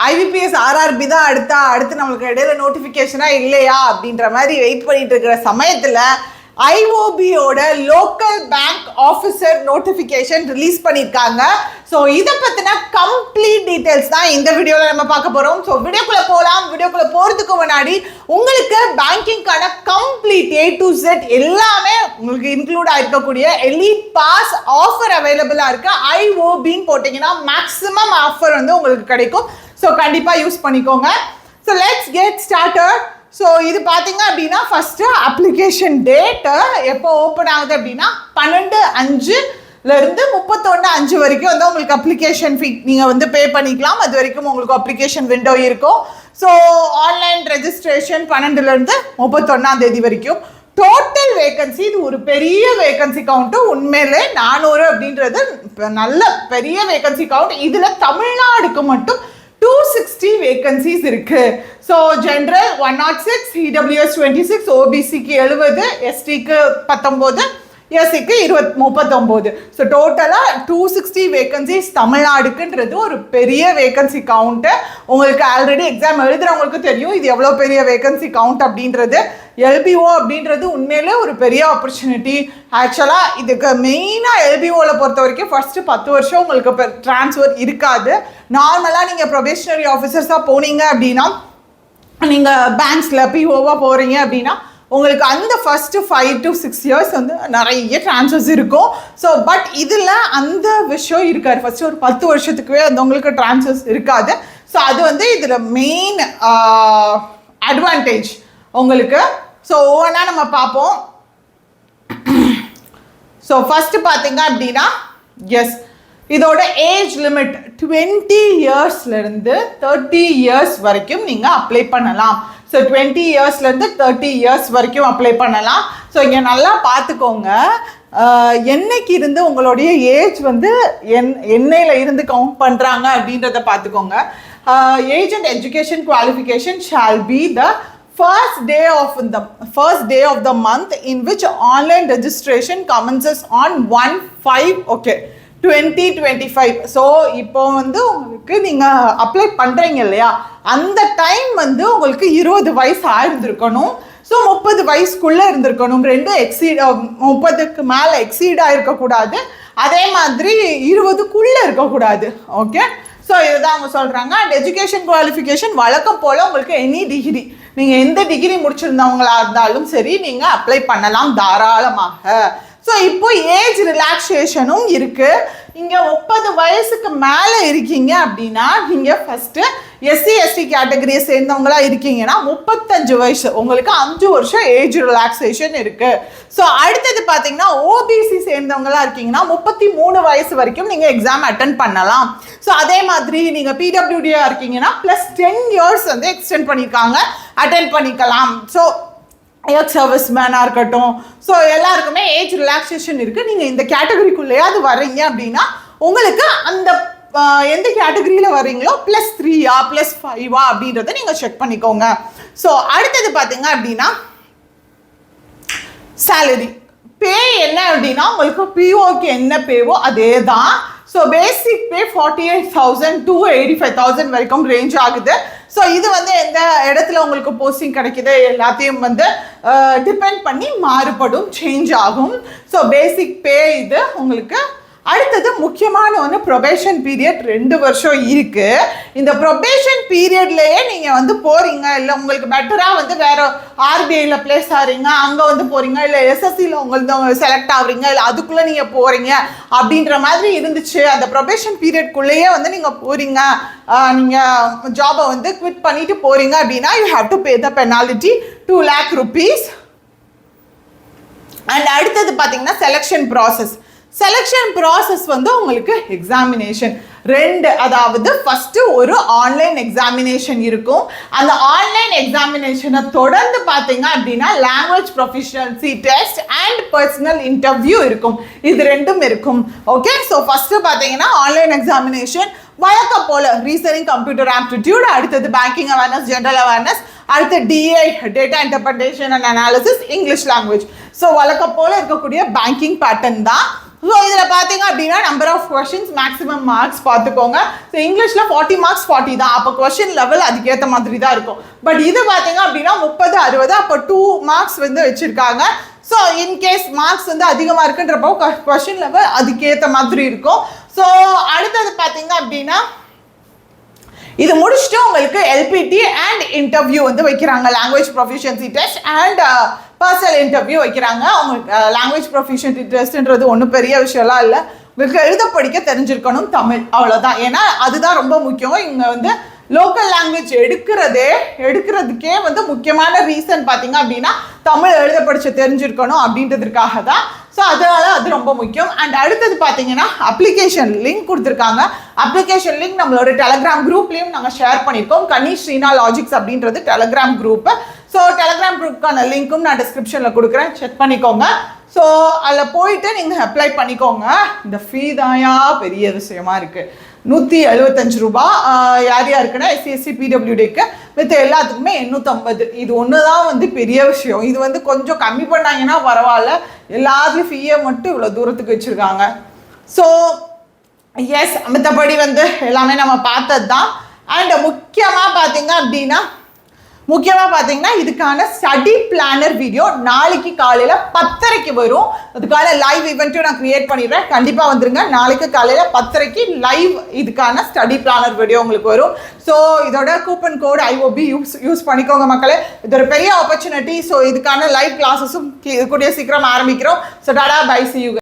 IBPS RRB தான் அடுத்து நம்மளுக்கு இடையில நோட்டிஃபிகேஷனா இல்லையா அப்படின்ற மாதிரி வெயிட் பண்ணிட்டு இருக்கிற சமயத்தில் ஐஓபியோட local bank officer notification release பண்ணியிருக்காங்க. ஸோ இதை பற்றின கம்ப்ளீட் டீட்டெயில்ஸ் தான் இந்த வீடியோவில் நம்ம பார்க்க போகிறோம். ஸோ வீடியோக்குள்ளே போகலாம். வீடியோக்குள்ளே போகிறதுக்கு முன்னாடி உங்களுக்கு பேங்கிங்கான கம்ப்ளீட் A to Z எல்லாமே உங்களுக்கு இன்க்ளூட் ஆகிருக்கக்கூடிய எலீட் பாஸ் ஆஃபர் அவைலபிளாக இருக்குது. ஐஓபின்னு போட்டிங்கன்னா மேக்ஸிமம் ஆஃபர் வந்து உங்களுக்கு கிடைக்கும். ஸோ கண்டிப்பாக யூஸ் பண்ணிக்கோங்க. So let's get started. So இது பார்த்தீங்க அப்படின்னா ஃபஸ்ட்டு அப்ளிகேஷன் டேட்டு எப்போ ஓப்பன் ஆகுது அப்படின்னா 12/5 31/5 வரைக்கும் வந்து உங்களுக்கு அப்ளிகேஷன் ஃபீ நீங்கள் வந்து பே பண்ணிக்கலாம். அது வரைக்கும் உங்களுக்கு அப்ளிகேஷன் விண்டோ இருக்கும். ஸோ ஆன்லைன் ரெஜிஸ்ட்ரேஷன் 12 31 வரைக்கும். டோட்டல் வேகன்சி இது ஒரு பெரிய வேகன்சி கவுண்ட்டு. உண்மையிலே 400 அப்படின்றது நல்ல பெரிய வேகன்சி கவுண்ட். இதில் தமிழ்நாடுக்கு மட்டும் 260 வேகன்சிஸ் இருக்கு. ஸோ ஜென்ரல் 106, இடபிள்யூஎஸ் 26, ஓபிசிக்கு 70, எஸ்டிக்கு 19, எஸ்சிக்கு 39. ஸோ டோட்டலாக 260 வேகன்சிஸ் தமிழ்நாடுக்குன்றது ஒரு பெரிய வேகன்சி கவுண்ட்டு. உங்களுக்கு ஆல்ரெடி எக்ஸாம் எழுதுறவங்களுக்கு தெரியும் இது எவ்வளோ பெரிய வேகன்சி கவுண்ட் அப்படின்றது. எல்பிஓ அப்படின்றது உண்மையிலே ஒரு பெரிய ஆப்பர்ச்சுனிட்டி. ஆக்சுவலாக இதுக்கு மெயினாக எல்பிஓவில் பொறுத்த வரைக்கும் ஃபஸ்ட்டு 10 வருஷம் உங்களுக்கு ட்ரான்ஸ்ஃபர் இருக்காது. நார்மலாக நீங்கள் ப்ரொபேஷனரி ஆஃபீஸர்ஸாக போனீங்க அப்படின்னா, நீங்கள் பேங்க்ஸில் பிஓவாக போகிறீங்க அப்படின்னா உங்களுக்கு அந்த ஃபஸ்ட்டு 5 to 6 இயர்ஸ் வந்து நிறைய ட்ரான்ஸ்ஃபர்ஸ் இருக்கும். ஸோ பட் இதில் அந்த விஷயம் இருக்காது. ஃபஸ்ட்டு ஒரு 10 வருஷத்துக்குவே அந்த உங்களுக்கு ட்ரான்ஸ்ஃபர்ஸ் இருக்காது. ஸோ அது வந்து இதில் மெயின் அட்வான்டேஜ் உங்களுக்கு. ஸோ ஒவ்வொன்றா நம்ம பார்ப்போம். ஸோ ஃபஸ்ட்டு பார்த்தீங்க அப்படின்னா இதோட ஏஜ் லிமிட் 20 இயர்ஸ்லேருந்து 30 இயர்ஸ் வரைக்கும் நீங்கள் அப்ளை பண்ணலாம். ஸோ 20 இயர்ஸ்லேருந்து 30 இயர்ஸ் வரைக்கும் அப்ளை பண்ணலாம். ஸோ இங்கே நல்லா பார்த்துக்கோங்க, என்னைக்கு இருந்து உங்களுடைய ஏஜ் வந்து என்னையில் இருந்து கவுண்ட் பண்ணுறாங்க அப்படின்றத பார்த்துக்கோங்க. Age and education qualification shall be the first day of the month in which online registration commences on 1/5/2025. So இப்போ வந்து உங்களுக்கு நீங்கள் அப்ளை பண்ணுறீங்க இல்லையா, அந்த டைம் வந்து உங்களுக்கு 20 வயசு ஆயிருந்திருக்கணும். ஸோ 30 வயசுக்குள்ளே இருந்திருக்கணும். 30க்கு மேலே எக்ஸீடாக இருக்கக்கூடாது. அதே மாதிரி 20க்குள்ளே இருக்கக்கூடாது. ஓகே, ஸோ இதுதான் அவங்க சொல்கிறாங்க. அண்ட் எஜுகேஷன் குவாலிஃபிகேஷன் வழக்கம் போல் உங்களுக்கு எனி டிகிரி, நீங்கள் எந்த டிகிரி முடிச்சிருந்தவங்களா இருந்தாலும் சரி நீங்கள் அப்ளை பண்ணலாம் தாராளமாக. ஸோ இப்போ ஏஜ் ரிலாக்ஸேஷனும் இருக்குது. இங்கே 30 வயசுக்கு மேலே இருக்கீங்க அப்படின்னா நீங்கள் ஃபஸ்ட்டு எஸ்சி எஸ்டி கேட்டகரியை சேர்ந்தவங்களா இருக்கீங்கன்னா 35 வயசு உங்களுக்கு 5 வருஷம் ஏஜ் ரிலாக்ஸேஷன் இருக்குது. ஸோ அடுத்தது பார்த்தீங்கன்னா ஓபிசி சேர்ந்தவங்களா இருக்கீங்கன்னா 33 வயசு வரைக்கும் நீங்கள் எக்ஸாம் அட்டன் பண்ணலாம். ஸோ அதே மாதிரி நீங்கள் பிடபிள்யூடியாக இருக்கீங்கன்னா ப்ளஸ் 10 இயர்ஸ் வந்து எக்ஸ்டெண்ட் பண்ணியிருக்காங்க, அட்டன் பண்ணிக்கலாம். ஸோ எக்ஸ் சர்வீஸ் மேனாக இருக்கட்டும், ஸோ எல்லாருக்குமே ஏஜ் ரிலாக்ஸேஷன் இருக்குது. நீங்கள் இந்த கேட்டகரிக்குள்ளேயாவது வர்றீங்க அப்படின்னா உங்களுக்கு அந்த எந்த கேட்டகரியில் வர்றீங்களோ +3 +5 அப்படின்றத நீங்கள் செக் பண்ணிக்கோங்க. ஸோ அடுத்தது பார்த்தீங்க அப்படின்னா சேலரி பே என்ன அப்படின்னா உங்களுக்கு பிஓக்கு என்ன பேவோ அதே தான். ஸோ பேசிக் பே 48,000 to 85,000 வரைக்கும் ரேஞ்ச் ஆகுது. ஸோ இது வந்து எந்த இடத்துல உங்களுக்கு போஸ்டிங் கிடைக்குது எல்லாத்தையும் வந்து டிபெண்ட் பண்ணி மாறுபடும், சேஞ்ச் ஆகும். ஸோ பேசிக் பே இது உங்களுக்கு. அடுத்தது முக்கியமான ஒன்று ப்ரொபேஷன் பீரியட் 2 வருஷம் இருக்குது. இந்த ப்ரொபேஷன் பீரியட்லேயே நீங்கள் வந்து போகிறீங்க, இல்லை உங்களுக்கு பெட்டராக வந்து வேறு ஆர்பிஐயில் பிளேஸ் ஆகிறீங்க, அங்கே வந்து போகிறீங்க, இல்லை எஸ்எஸ்சியில் உங்களுக்கு செலக்ட் ஆகுறீங்க, இல்லை அதுக்குள்ளே நீங்கள் போகிறீங்க அப்படின்ற மாதிரி இருந்துச்சு. அந்த ப்ரொபேஷன் பீரியட்குள்ளேயே வந்து நீங்கள் போகிறீங்க, நீங்கள் ஜாபை வந்து குவிட் பண்ணிட்டு போகிறீங்க அப்படின்னா you have to pay the penalty 2 lakh rupees. And அடுத்தது பார்த்தீங்கன்னா செலெக்ஷன் ப்ராசஸ் வந்து உங்களுக்கு எக்ஸாமினேஷன் 2, அதாவது ஃபஸ்ட்டு ஒரு ஆன்லைன் எக்ஸாமினேஷன் இருக்கும். அந்த ஆன்லைன் எக்ஸாமினேஷனை தொடர்ந்து பார்த்தீங்க அப்படின்னா language proficiency test and personal interview இருக்கும். இது 2ம் இருக்கும். ஓகே, ஸோ ஃபஸ்ட்டு பார்த்தீங்கன்னா ஆன்லைன் எக்ஸாமினேஷன் வழக்கம் போல் ரீசனிங், கம்ப்யூட்டர் ஆப்டிடியூட், அடுத்தது பேங்கிங் அவேர்னஸ், ஜென்ரல் அவேர்னஸ், அடுத்து DA data interpretation and analysis, English language. So வழக்கம் போல் இருக்கக்கூடிய பேங்கிங் பேட்டர்ன் தான். ஸோ இதில் பார்த்தீங்க அப்படின்னா number of questions maximum marks பார்த்துக்கோங்க. ஸோ இங்கிலீஷில் 40 மார்க்ஸ் 40 தான், அப்போ கொஷின் லெவல் அதுக்கேற்ற மாதிரி தான் இருக்கும். பட் இது பார்த்தீங்க அப்படின்னா 30 60, அப்போ 2 மார்க்ஸ் வந்து வச்சுருக்காங்க. ஸோ இன்கேஸ் மார்க்ஸ் வந்து அதிகமாக இருக்குன்றப்போ கொஷின் லெவல் அதுக்கேற்ற மாதிரி இருக்கும். ஸோ அடுத்தது பார்த்தீங்க அப்படின்னா இது முடிச்சுட்டு உங்களுக்கு எல்பிடி அண்ட் இன்டர்வியூ வந்து வைக்கிறாங்க. Language proficiency test and personal interview வைக்கிறாங்க. உங்களுக்கு லாங்குவேஜ் ப்ரொஃபிஷியன்சி டெஸ்ட்ன்றது ஒன்றும் பெரிய விஷயம்லாம் இல்லை. உங்களுக்கு எழுத படிக்க தெரிஞ்சிருக்கணும் தமிழ், அவ்வளோதான். ஏன்னா அதுதான் ரொம்ப முக்கியம். இங்கே வந்து லோக்கல் லாங்குவேஜ் எடுக்கிறதுக்கே வந்து முக்கியமான ரீசன் பார்த்தீங்க அப்படின்னா தமிழ் எழுத படிச்ச தெரிஞ்சிருக்கணும் அப்படின்றதுக்காக தான். ஸோ அதனால அது ரொம்ப முக்கியம். அண்ட் அடுத்தது பார்த்தீங்கன்னா அப்ளிகேஷன் லிங்க் கொடுத்துருக்காங்க. அப்ளிகேஷன் லிங்க் நம்மளோட டெலகிராம் குரூப்லேயும் நாங்கள் ஷேர் பண்ணியிருக்கோம். கனி ஸ்ரீனா லாஜிக்ஸ் அப்படின்றது டெலகிராம் குரூப்பு. ஸோ டெலகிராம் குரூப்புக்கான லிங்க்கும் நான் டிஸ்கிரிப்ஷனில் கொடுக்குறேன், செக் பண்ணிக்கோங்க. ஸோ அதில் போயிட்டு நீங்கள் அப்ளை பண்ணிக்கோங்க. இந்த ஃபீ தாயா பெரிய விஷயமா இருக்குது. 175 ரூபா. யார் யாருக்குன்னா SC PWDக்கு, வித் எல்லாத்துக்குமே 850. இது ஒன்று தான் வந்து பெரிய விஷயம். இது வந்து கொஞ்சம் கம்மி பண்ணாங்கன்னா பரவாயில்ல, எல்லாத்துலேயும் ஃபீயை மட்டும் இவ்வளோ தூரத்துக்கு வச்சுருக்காங்க. ஸோ எஸ், மற்றபடி வந்து எல்லாமே நம்ம பார்த்தது தான். அண்ட் முக்கியமாக பார்த்தீங்கன்னா இதுக்கான ஸ்டடி பிளானர் வீடியோ நாளைக்கு காலையில் 10:30 வரும். அதுக்கான லைவ் ஈவெண்ட்டும் நான் கிரியேட் பண்ணிடுறேன், கண்டிப்பாக வந்துருங்க. நாளைக்கு காலையில் 10:30 லைவ் இதுக்கான ஸ்டடி பிளானர் வீடியோ உங்களுக்கு வரும். ஸோ இதோட கூப்பன் கோட் IOB யூஸ் பண்ணிக்கோங்க மக்களே. இது ஒரு பெரிய ஆப்பர்ச்சுனிட்டி. ஸோ இதுக்கான லைவ் கிளாஸஸும் கூடிய சீக்கிரம் ஆரம்பிக்கிறோம். So tata bye, see you.